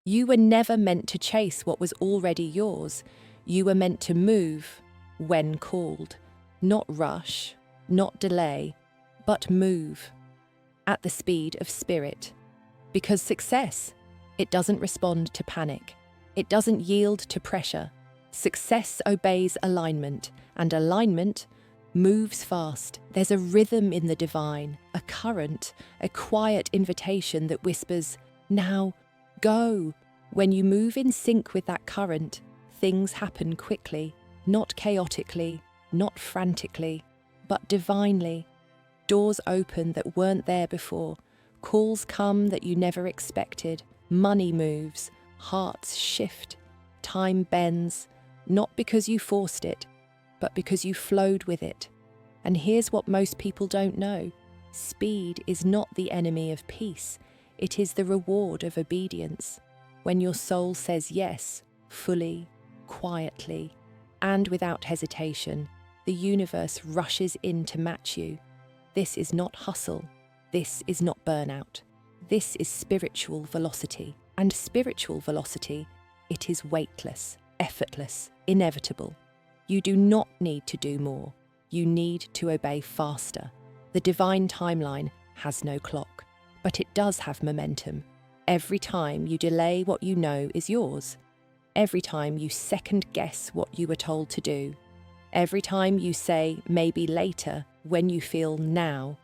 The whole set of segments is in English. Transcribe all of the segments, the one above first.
You were never meant to chase what was already yours. You were meant to move when called. Not rush, not delay, but move at the speed of spirit. Because success, it doesn't respond to panic. It doesn't yield to pressure. Success obeys alignment, and alignment moves fast. There's a rhythm in the divine, a current, a quiet invitation that whispers, "Now, go." When you move in sync with that current, things happen quickly, not chaotically, not frantically, but divinely. Doors open that weren't there before. Calls come that you never expected. Money moves. Hearts shift. Time bends. Not because you forced it, but because you flowed with it. And here's what most people don't know. Speed is not the enemy of peace. It is the reward of obedience. When your soul says yes, fully, quietly, and without hesitation, the universe rushes in to match you. This is not hustle. This is not burnout. This is spiritual velocity. And spiritual velocity, it is weightless, effortless, inevitable. You do not need to do more. You need to obey faster. The divine timeline has no clock, but it does have momentum. Every time you delay what you know is yours. Every time you second guess what you were told to do. Every time you say maybe later when you feel now,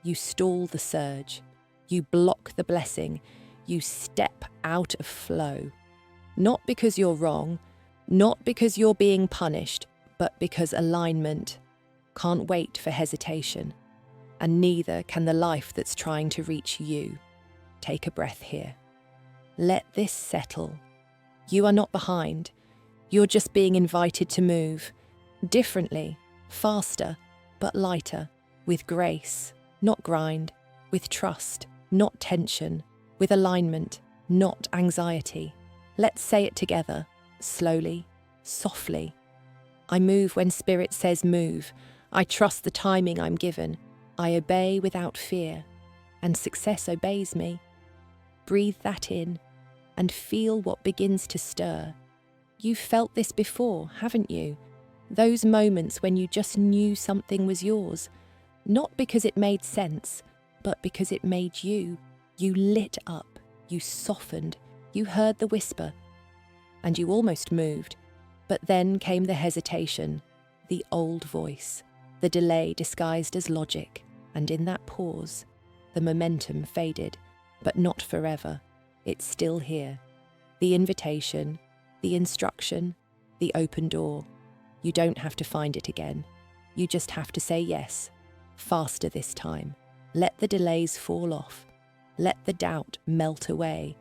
you stall the surge. You block the blessing. You step out of flow. Not because you're wrong, not because you're being punished, but because alignment can't wait for hesitation, and neither can the life that's trying to reach you. Take a breath here. Let this settle. You are not behind. You're just being invited to move differently, faster, but lighter, with grace, not grind, with trust, not tension, with alignment, not anxiety. Let's say it together, slowly, softly. I move when spirit says move. I trust the timing I'm given. I obey without fear, and success obeys me. Breathe that in and feel what begins to stir. You've felt this before, haven't you? Those moments when you just knew something was yours, not because it made sense, but because it made you. You lit up, you softened, you heard the whisper, and you almost moved. But then came the hesitation, the old voice, the delay disguised as logic, and in that pause, the momentum faded, but not forever. It's still here. The invitation, the instruction, the open door. You don't have to find it again. You just have to say yes, faster this time. Let the delays fall off. Let the doubt melt away.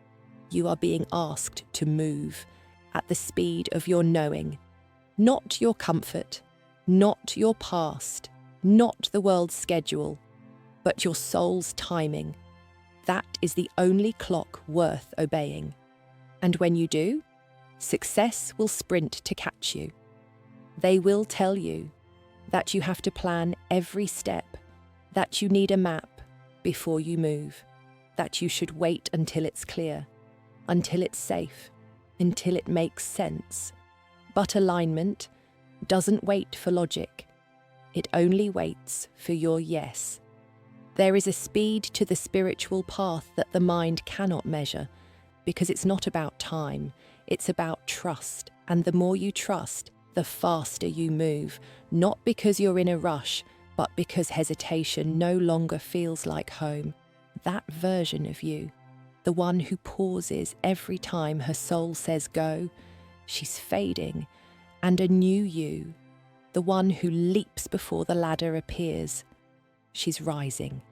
You are being asked to move at the speed of your knowing, not your comfort, not your past, not the world's schedule, but your soul's timing. That is the only clock worth obeying. And when you do, success will sprint to catch you. They will tell you that you have to plan every step, that you need a map before you move, that you should wait until it's clear, until it's safe, until it makes sense. But alignment doesn't wait for logic. It only waits for your yes. There is a speed to the spiritual path that the mind cannot measure, because it's not about time, it's about trust. And the more you trust, the faster you move, not because you're in a rush, but because hesitation no longer feels like home. That version of you, the one who pauses every time her soul says go, she's fading, and a new you, the one who leaps before the ladder appears. She's rising.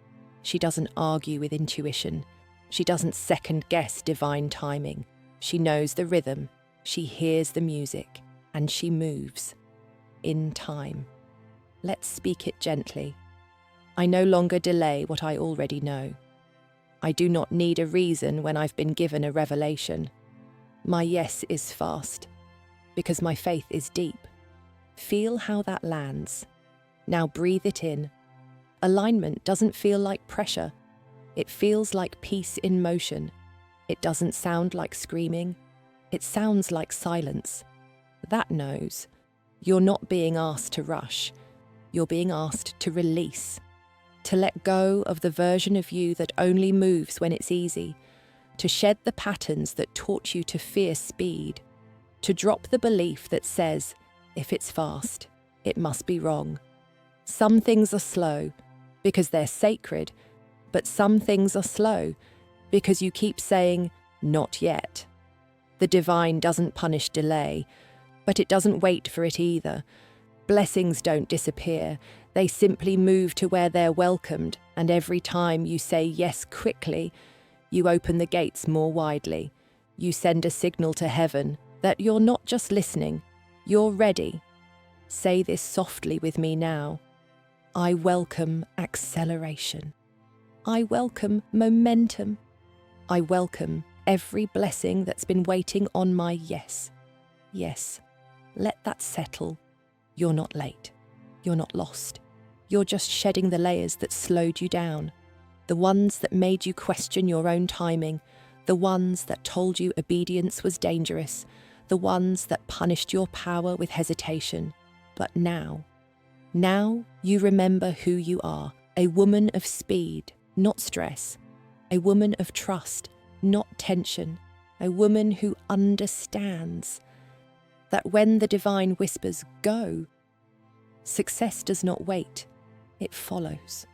She doesn't argue with intuition. She doesn't second-guess divine timing. She knows the rhythm. She hears the music. And she moves. In time. Let's speak it gently. I no longer delay what I already know. I do not need a reason when I've been given a revelation. My yes is fast, because my faith is deep. Feel how that lands. Now breathe it in. Alignment doesn't feel like pressure. It feels like peace in motion. It doesn't sound like screaming. It sounds like silence. That knows. You're not being asked to rush. You're being asked to release, to let go of the version of you that only moves when it's easy, to shed the patterns that taught you to fear speed, to drop the belief that says, if it's fast, it must be wrong. Some things are slow because they're sacred, but some things are slow because you keep saying, not yet. The divine doesn't punish delay, but it doesn't wait for it either. Blessings don't disappear. They simply move to where they're welcomed, and every time you say yes quickly, you open the gates more widely. You send a signal to heaven that you're not just listening, you're ready. Say this softly with me now. I welcome acceleration. I welcome momentum. I welcome every blessing that's been waiting on my yes. Yes, let that settle. You're not late. You're not lost. You're just shedding the layers that slowed you down. The ones that made you question your own timing. The ones that told you obedience was dangerous. The ones that punished your power with hesitation. But now you remember who you are. A woman of speed, not stress. A woman of trust, not tension. A woman who understands that when the divine whispers go, success does not wait, it follows.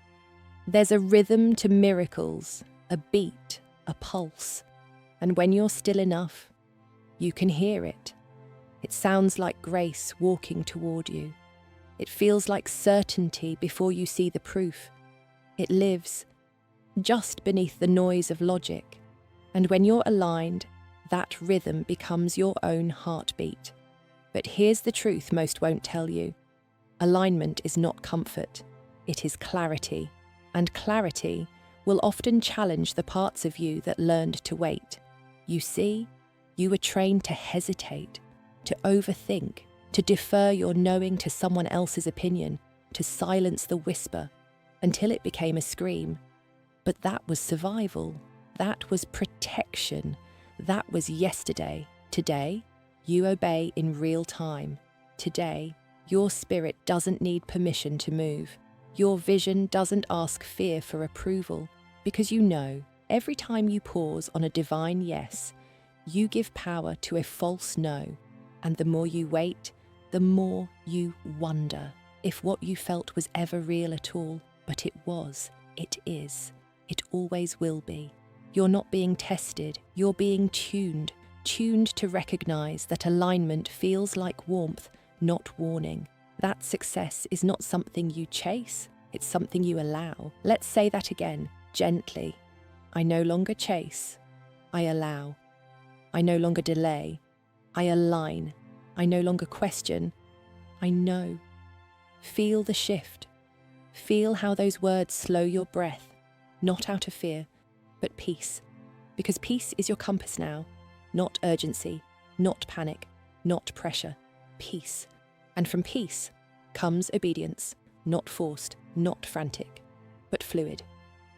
There's a rhythm to miracles, a beat, a pulse, and when you're still enough, you can hear it. It sounds like grace walking toward you. It feels like certainty before you see the proof. It lives just beneath the noise of logic, and when you're aligned, that rhythm becomes your own heartbeat. But here's the truth most won't tell you. Alignment is not comfort, it is clarity, and clarity will often challenge the parts of you that learned to wait. You see, you were trained to hesitate, to overthink, to defer your knowing to someone else's opinion, to silence the whisper, until it became a scream. But that was survival, that was protection, that was yesterday. Today, you obey in real time. Today, your spirit doesn't need permission to move. Your vision doesn't ask fear for approval, because you know, every time you pause on a divine yes, you give power to a false no. And the more you wait, the more you wonder if what you felt was ever real at all. But it was, it is, it always will be. You're not being tested, you're being tuned to recognize that alignment feels like warmth, not warning. That success is not something you chase, it's something you allow. Let's say that again, gently. I no longer chase, I allow. I no longer delay, I align. I no longer question, I know. Feel the shift. Feel how those words slow your breath, not out of fear, but peace. Because peace is your compass now. Not urgency, not panic, not pressure, peace. And from peace comes obedience, not forced, not frantic, but fluid.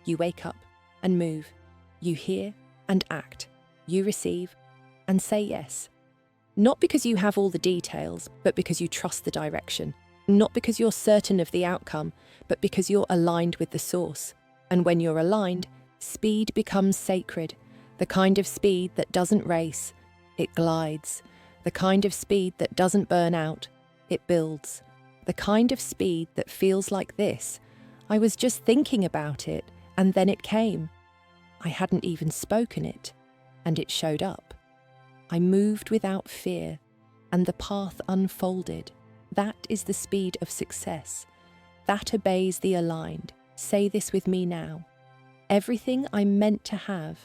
You wake up and move. You hear and act. You receive and say yes. Not because you have all the details, but because you trust the direction. Not because you're certain of the outcome, but because you're aligned with the source. And when you're aligned, speed becomes sacred. The kind of speed that doesn't race, it glides. The kind of speed that doesn't burn out, it builds. The kind of speed that feels like this. I was just thinking about it, and then it came. I hadn't even spoken it, and it showed up. I moved without fear, and the path unfolded. That is the speed of success. That obeys the aligned. Say this with me now. Everything I'm meant to have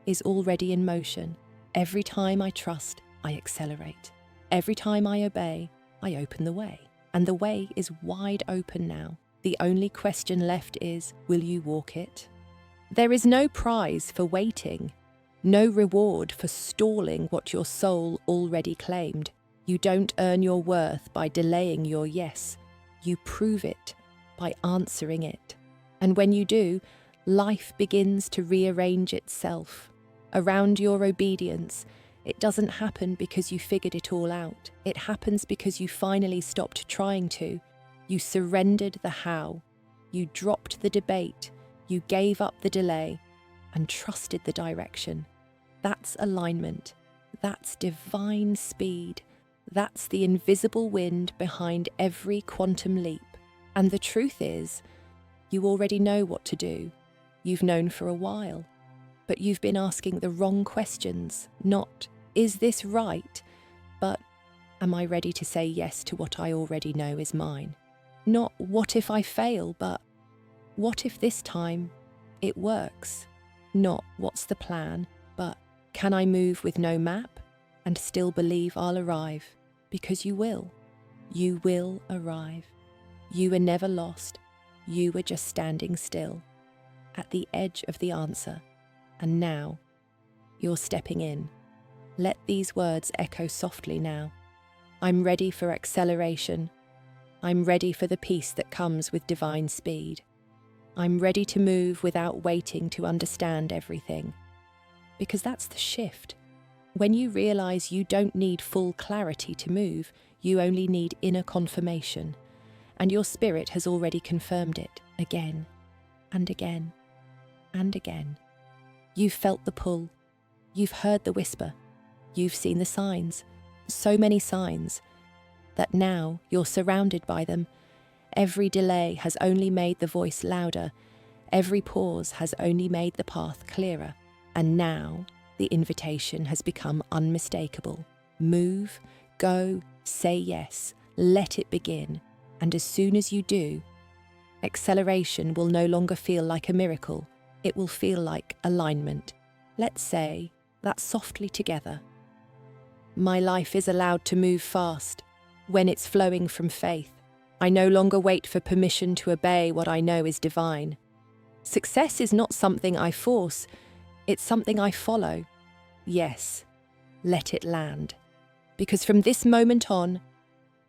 is already in motion. Every time I trust, I accelerate. Every time I obey, I open the way. And the way is wide open now. The only question left is, will you walk it? There is no prize for waiting, no reward for stalling what your soul already claimed. You don't earn your worth by delaying your yes. You prove it by answering it. And when you do, life begins to rearrange itself. around your obedience, it doesn't happen because you figured it all out. It happens because you finally stopped trying to. You surrendered the how. You dropped the debate. You gave up the delay and trusted the direction. That's alignment. That's divine speed. That's the invisible wind behind every quantum leap. And the truth is, you already know what to do. You've known for a while. But you've been asking the wrong questions. Not, is this right? But, am I ready to say yes to what I already know is mine? Not, what if I fail, but, what if this time it works? Not, what's the plan, but, can I move with no map and still believe I'll arrive? Because you will. You will arrive. You were never lost. You were just standing still, at the edge of the answer. And now, you're stepping in. Let these words echo softly now. I'm ready for acceleration. I'm ready for the peace that comes with divine speed. I'm ready to move without waiting to understand everything. Because that's the shift. When you realize you don't need full clarity to move, you only need inner confirmation. And your spirit has already confirmed it again and again and again. You've felt the pull. You've heard the whisper. You've seen the signs. So many signs that now you're surrounded by them. Every delay has only made the voice louder. Every pause has only made the path clearer. And now the invitation has become unmistakable. Move, go, say yes, let it begin. And as soon as you do, acceleration will no longer feel like a miracle. It will feel like alignment. Let's say that softly together. My life is allowed to move fast when it's flowing from faith. I no longer wait for permission to obey what I know is divine. Success is not something I force, it's something I follow. Yes, let it land. Because from this moment on,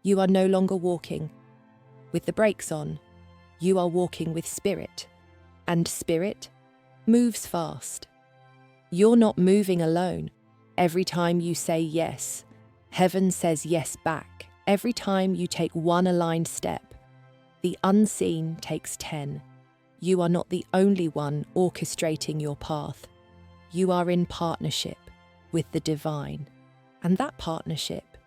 you are no longer walking with the brakes on. You are walking with spirit. And spirit moves fast. You're not moving alone. Every time you say yes, heaven says yes back. Every time you take one aligned step, the unseen takes 10. You are not the only one orchestrating your path. You are in partnership with the divine. And that partnership,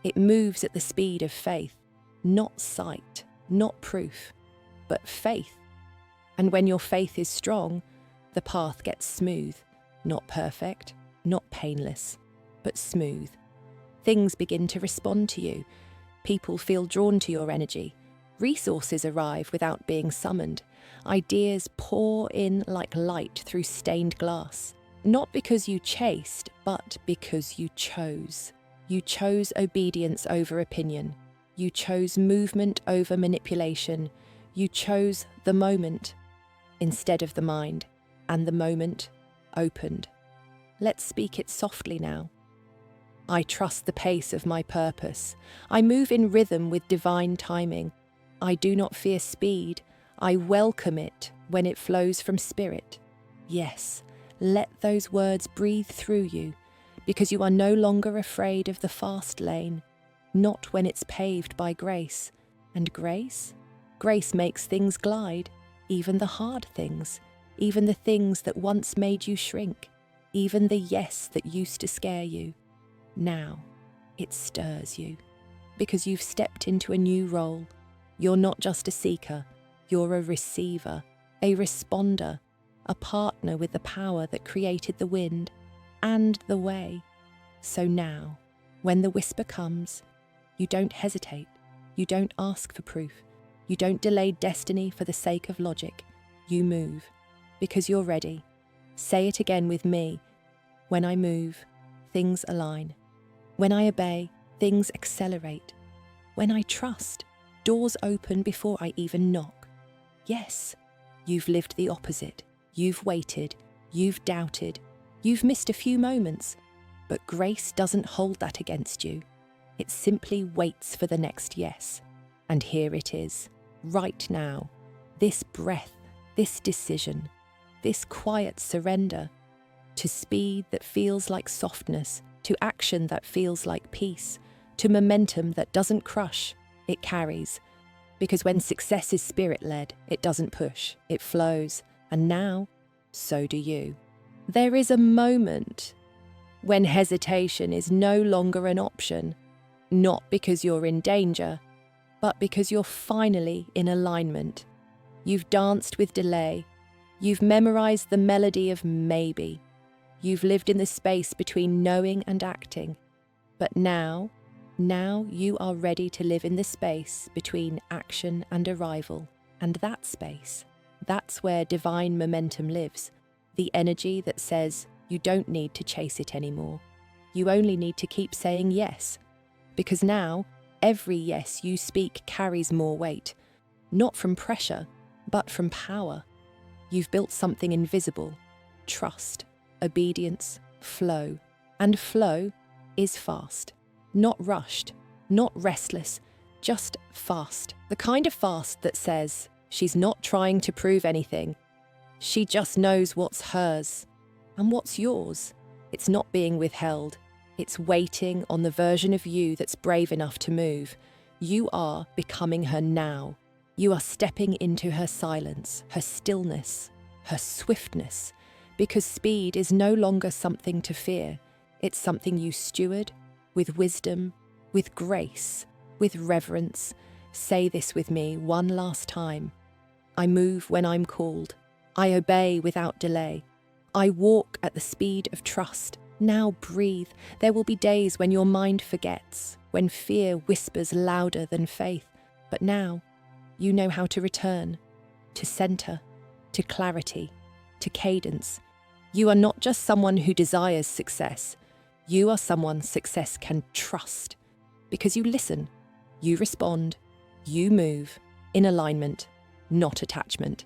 it moves at the speed of faith, not sight, not proof, but faith. And when your faith is strong, the path gets smooth, not perfect, not painless, but smooth. Things begin to respond to you. People feel drawn to your energy. Resources arrive without being summoned. Ideas pour in like light through stained glass. Not because you chased, but because you chose. You chose obedience over opinion. You chose movement over manipulation. You chose the moment instead of the mind. And the moment opened. Let's speak it softly now. I trust the pace of my purpose. I move in rhythm with divine timing. I do not fear speed. I welcome it when it flows from spirit. Yes, let those words breathe through you, because you are no longer afraid of the fast lane, not when it's paved by grace. And grace? Grace makes things glide, even the hard things. Even the things that once made you shrink, even the yes that used to scare you. Now, it stirs you, because you've stepped into a new role. You're not just a seeker, you're a receiver, a responder, a partner with the power that created the wind and the way. So now, when the whisper comes, you don't hesitate, you don't ask for proof, you don't delay destiny for the sake of logic, you move. Because you're ready. Say it again with me. When I move, things align. When I obey, things accelerate. When I trust, doors open before I even knock. Yes, you've lived the opposite. You've waited. You've doubted. You've missed a few moments. But grace doesn't hold that against you. It simply waits for the next yes. And here it is, right now. This breath, this decision, this quiet surrender. to speed that feels like softness, to action that feels like peace, to momentum that doesn't crush, it carries. Because when success is spirit-led, it doesn't push, it flows. And now, so do you. There is a moment when hesitation is no longer an option, not because you're in danger, but because you're finally in alignment. You've danced with delay. You've memorized the melody of maybe. You've lived in the space between knowing and acting. But now you are ready to live in the space between action and arrival. And that space, that's where divine momentum lives. The energy that says you don't need to chase it anymore. You only need to keep saying yes. Because now, every yes you speak carries more weight. Not from pressure, but from power. You've built something invisible. Trust, obedience, flow. And flow is fast. Not rushed, not restless, just fast. The kind of fast that says she's not trying to prove anything. She just knows what's hers and what's yours. It's not being withheld. It's waiting on the version of you that's brave enough to move. You are becoming her now. You are stepping into her silence, her stillness, her swiftness, because speed is no longer something to fear. It's something you steward with wisdom, with grace, with reverence. Say this with me one last time. I move when I'm called. I obey without delay. I walk at the speed of trust. Now breathe. There will be days when your mind forgets, when fear whispers louder than faith. But now, you know how to return, to center, to clarity, to cadence. You are not just someone who desires success. You are someone success can trust. Because you listen, you respond, you move in alignment, not attachment.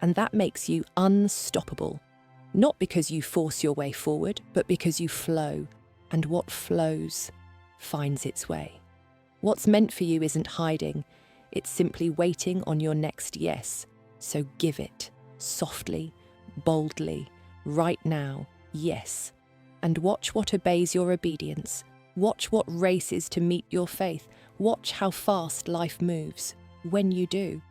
And that makes you unstoppable. Not because you force your way forward, but because you flow. And what flows finds its way. What's meant for you isn't hiding. It's simply waiting on your next yes. So give it, softly, boldly, right now, yes. And watch what obeys your obedience. Watch what races to meet your faith. Watch how fast life moves when you do.